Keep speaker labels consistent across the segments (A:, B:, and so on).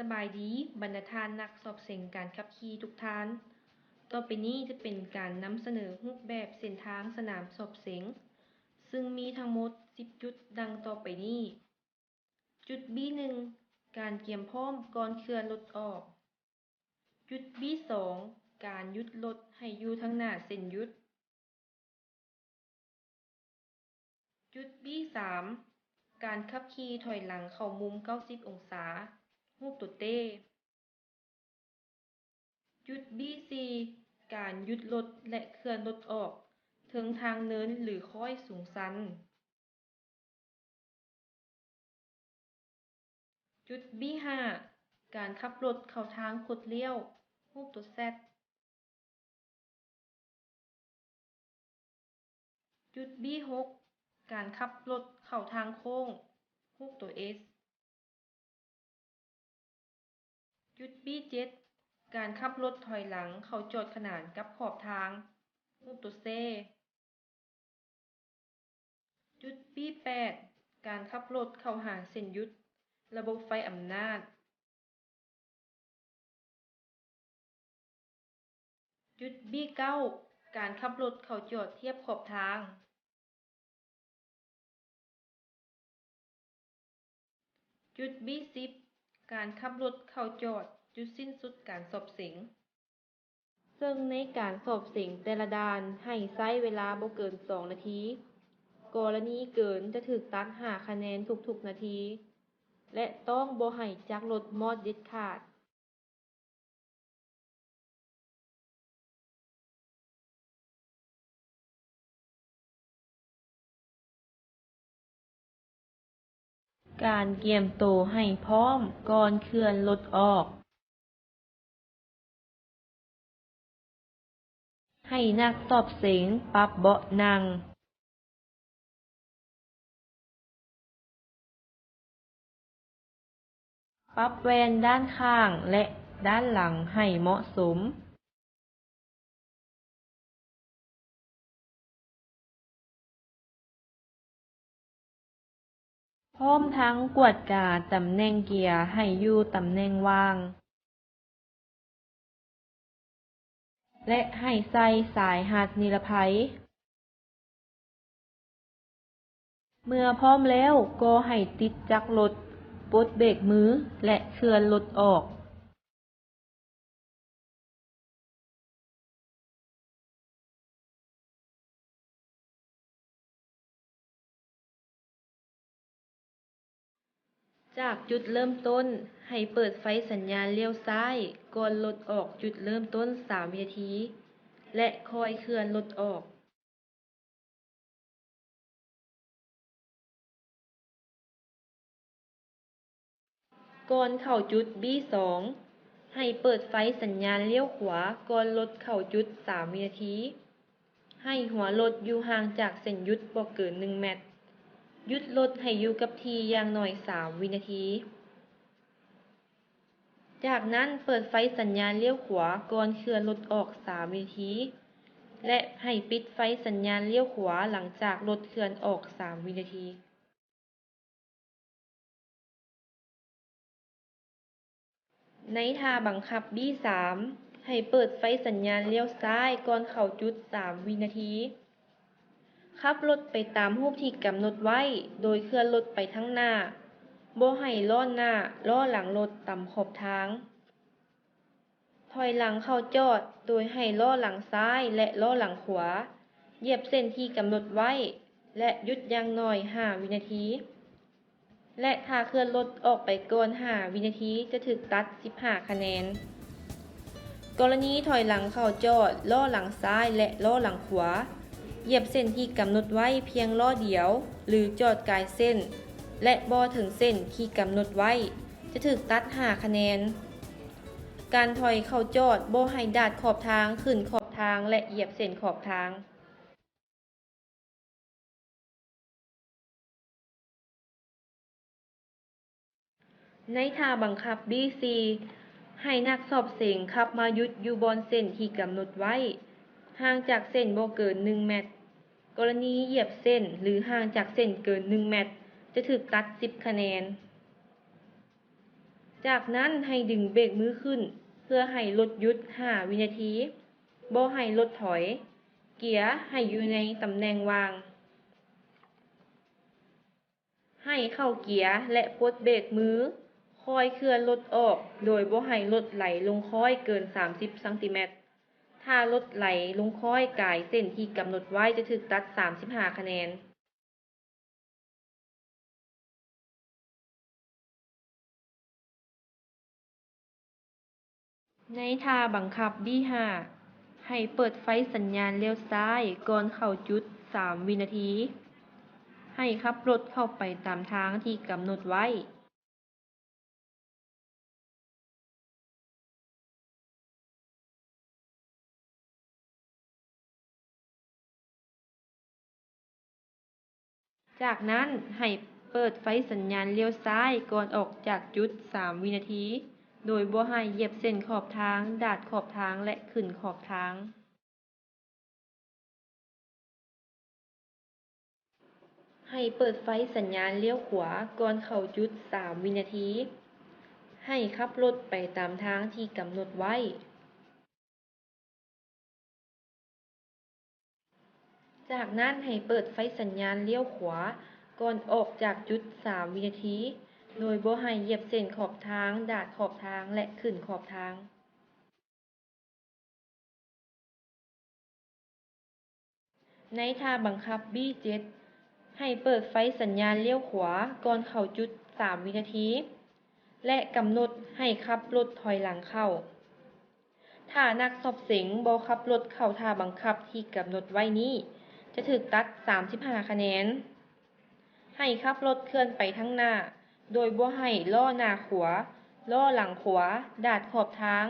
A: สบายดีบรรณาทานนักสอบเสียงการขับขี่ทุกท่าน ต่อไปนี้จะเป็นการนำเสนอรูปแบบเส้นทางสนามสอบเสียงซึ่งมีทั้งหมด 10 จุดดังต่อไปนี้ จุด B1 การเตรียมพร้อมก่อนเคลื่อนรถออก จุด B2 การหยุดรถให้อยู่ทางหน้าเส้นหยุด จุด B3 การขับขี่ถอยหลังเข้ามุม 90 องศา รูปตัวเต้ จุด B4 การหยุดรถและเคลื่อนรถออกถึงทางเนินหรือค่อยสูงชัน จุด B5 การขับรถเข้าทางคดเลี้ยว รูปตัว Z จุด B6 การขับรถเข้าทางโค้ง รูปตัว S จุด B7 การขับรถถอยหลังเข้าจอดขนานกับขอบทาง รูปตัว C จุด B8 การขับรถเข้าหาเส้นหยุด ระบบไฟอำนาจ จุด B9 การขับรถเข้าจอดเทียบขอบทาง จุด B10 การขับรถเข้าจอดจุดสิ้นสุดการสอบเสียงซึ่งในการสอบเสียงแต่ละด่านให้ใช้เวลาบ่เกิน 2 นาที กรณีเกินจะถูกตัด5คะแนนทุกๆนาที และต้องบ่ให้จักรถมอดเด็ดขาด การเตรียมตัวให้พร้อมก่อนเคลื่อนรถออก ให้นักสอบเสียงปรับเบาะนั่ง ปรับแว่นด้านข้างและด้านหลังให้เหมาะสม พร้อมทั้งกวดกาตำแหน่งเกียร์ให้อยู่ตำแหน่งว่าง และให้ใส่สายรัดนิรภัย เมื่อพร้อมแล้วก็ให้ติดจักรรถ ปลดเบรกมือและเคลื่อนรถออก จากจุดเริ่มต้นให้เปิดไฟสัญญาณเลี้ยวซ้ายก่อนรถออกจุดเริ่มต้น 3 วินาที และค่อยเคลื่อนรถออก ก่อนเข้าจุด B2 ให้เปิดไฟสัญญาณเลี้ยวขวาก่อนรถเข้าจุด 3 วินาที ให้หัวรถอยู่ห่างจากเส้นหยุดบ่เกิน 1 เมตร หยุดรถให้อยู่กับที่อย่างน้อย 3 วินาที จากนั้นเปิดไฟสัญญาณเลี้ยวขวาก่อนเคลื่อนรถออก 3 วินาที และให้ปิดไฟสัญญาณเลี้ยวขวาหลังจากรถเคลื่อนออก 3 วินาที ในท่าบังคับ B3 ให้เปิดไฟสัญญาณเลี้ยวซ้ายก่อนเข้าจุด 3 วินาที ขับรถไปตามรูปที่กำหนดไว้ โดยเคลื่อนรถไปข้างหน้า บ่ให้ล้อหน้าล้อหลังรถต่ำขอบทาง ถอยหลังเข้าจอด โดยให้ล้อหลังซ้ายและล้อหลังขวา เหยียบเส้นที่กำหนดไว้ และหยุดอย่างน้อย 5 วินาที และถ้าเคลื่อนรถออกไปก่อน 5 วินาทีจะถูกตัด 15 คะแนน กรณีถอยหลังเข้าจอด ล้อหลังซ้ายและล้อหลังขวา เหยียบเส้นที่กำหนดไว้เพียงล้อเดียว หรือจอดกายเส้น และบ่ถึงเส้นที่กำหนดไว้ จะถูกตัด 5 คะแนน การถอยเข้าจอดบ่ให้ดาดขอบทางขึ้นขอบทางและเหยียบเส้นขอบทาง ในท่าบังคับ B4 ให้นักสอบเสียงขับมาหยุดอยู่บนเส้นที่กำหนดไว้ ห่างจากเส้นบ่เกิน 1 เมตร กรณีเหยียบเส้นหรือห่างจากเส้นเกิน 1 เมตร จะถูกตัด 10 คะแนน จากนั้นให้ดึงเบรกมือขึ้นเพื่อให้รถหยุด5 วินาทีบ่ให้รถถอย เกียร์ให้อยู่ในตำแหน่งวาง ให้เข้าเกียร์และปลดเบรกมือค่อยเคลื่อนรถออกโดยบ่ให้รถไหลลงค้อยเกิน30 ซม. ถ้ารถไหลลงค้อยกายเส้นที่กำหนดไว้จะถูกตัด35 คะแนน ในท่าบังคับ B5 ให้เปิดไฟสัญญาณเลี้ยวซ้ายก่อนเข้าจุด3 วินาที ให้ขับรถเข้าไปตามทางที่กำหนดไว้ จากนั้นให้เปิดไฟสัญญาณเลี้ยวซ้ายก่อนออกจากจุด3 วินาที โดยบ่ให้เหยียบเส้นขอบทาง ดาดขอบทางและขึ้นขอบทาง ให้เปิดไฟสัญญาณเลี้ยวขวาก่อนเข้าจุด3 วินาที ให้ขับรถไปตามทางที่กำหนดไว้ จากนั้นให้เปิดไฟสัญญาณเลี้ยวขวาก่อนออกจากจุด3 วินาที โดยบ่ให้เหยียบเส้นขอบทาง ดาดขอบทางและขึ้นขอบทาง ในท่าบังคับ B7 ให้เปิดไฟสัญญาณเลี้ยวขวาก่อนเข้าจุด3 วินาที และกำหนดให้ขับรถถอยหลังเข้า ถ้านักสอบเสงบ่ขับรถเข้าท่าบังคับที่กำหนดไว้นี้จะถูกตัด35 คะแนน ให้ขับรถเคลื่อนไปข้างหน้าโดยบ่ให้ล้อหน้าขวา ล้อหลังขวา ดาดขอบทาง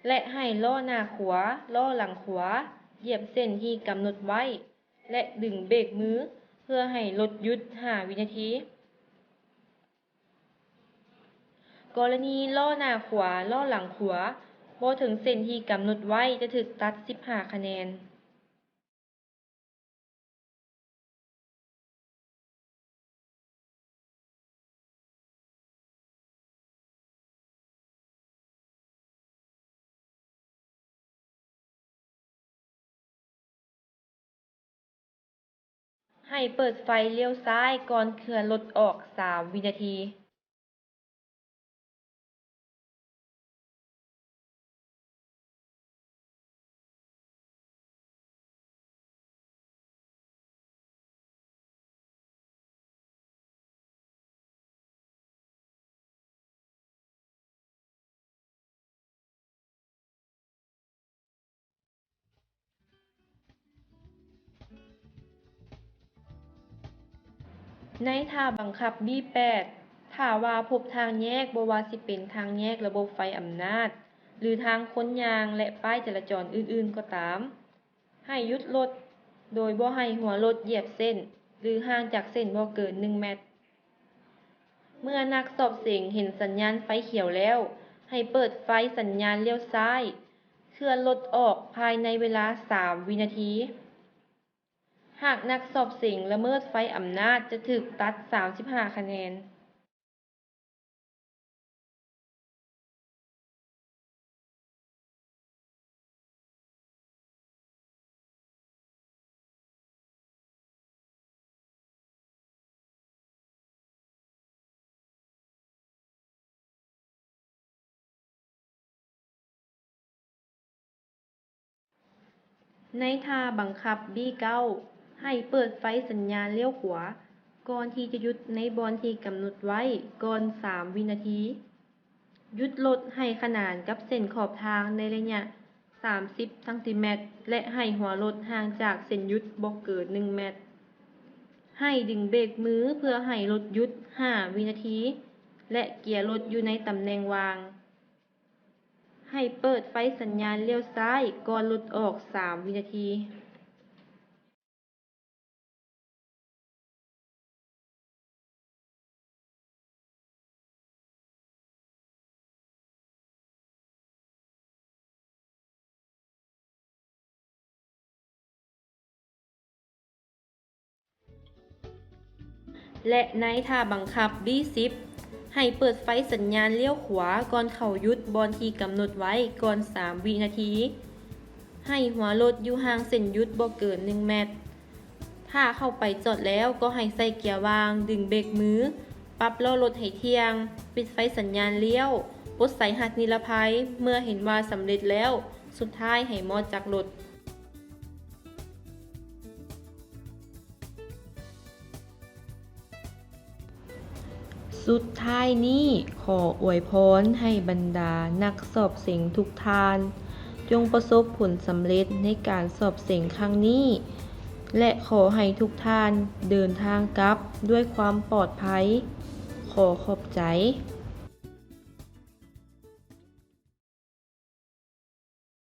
A: และให้ล้อหน้าขวา ล้อหลังขวาเหยียบเส้นที่กำหนดไว้ และดึงเบรกมือเพื่อให้รถหยุด5 วินาที กรณีล้อหน้าขวา ล้อหลังขวาบ่ถึงเส้นที่กำหนดไว้จะถูกตัด15 คะแนน ให้เปิดไฟเลี้ยวซ้ายก่อนเคลื่อนรถออก3 วินาที ในท่าบังคับ B8 ถ้าว่าพบทางแยกบ่ว่าสิเป็นทางแยกระบบไฟอำนาจ หรือทางคนย่างและป้ายจราจรอื่นๆก็ตาม ให้หยุดรถโดยบ่ให้หัวรถเหยียบเส้น หรือห่างจากเส้นบ่เกิน1 เมตร เมื่อนักสอบเสงเห็นสัญญาณไฟเขียวแล้ว ให้เปิดไฟสัญญาณเลี้ยวซ้าย เคลื่อนรถออกภายในเวลา3 วินาที หากนักสอบเสงละเมิดไฟอำนาจจะถูกตัด35 คะแนน ในท่าบังคับ B9 ให้เปิดไฟสัญญาณเลี้ยวขวาก่อนที่จะหยุดในบอนที่กำหนดไว้ก่อน3 วินาที หยุดรถให้ขนานกับเส้นขอบทางในระยะ30 ซม. และให้หัวรถห่างจากเส้นหยุดบ่เกิน1 เมตร ให้ดึงเบรกมือเพื่อให้รถหยุด5 วินาที และเกียร์รถอยู่ในตำแหน่งวาง ให้เปิดไฟสัญญาณเลี้ยวซ้ายก่อนรถออก3 วินาที และในท่าบังคับ B10 ให้เปิดไฟสัญญาณเลี้ยวขวาก่อนเข้าหยุดบอนที่กำหนดไว้ก่อน3 วินาที ให้หัวรถอยู่ห่างเส้นหยุดบ่เกิน1 เมตร ถ้าเข้าไปจอดแล้วก็ให้ใส่เกียร์ว่าง ดึงเบรกมือ ปรับล้อรถให้เที่ยง ปิดไฟสัญญาณเลี้ยวปลดสายหักนิรภัยเมื่อเห็นว่าสำเร็จแล้ว สุดท้ายให้มอดจากรถ สุดท้ายนี้ขออวยพรให้บรรดานักสอบเส็งทุกท่าน จงประสบผลสำเร็จในการสอบเส็งครั้งนี้ และขอให้ทุกท่านเดินทางกลับด้วยความปลอดภัย ขอขอบใจ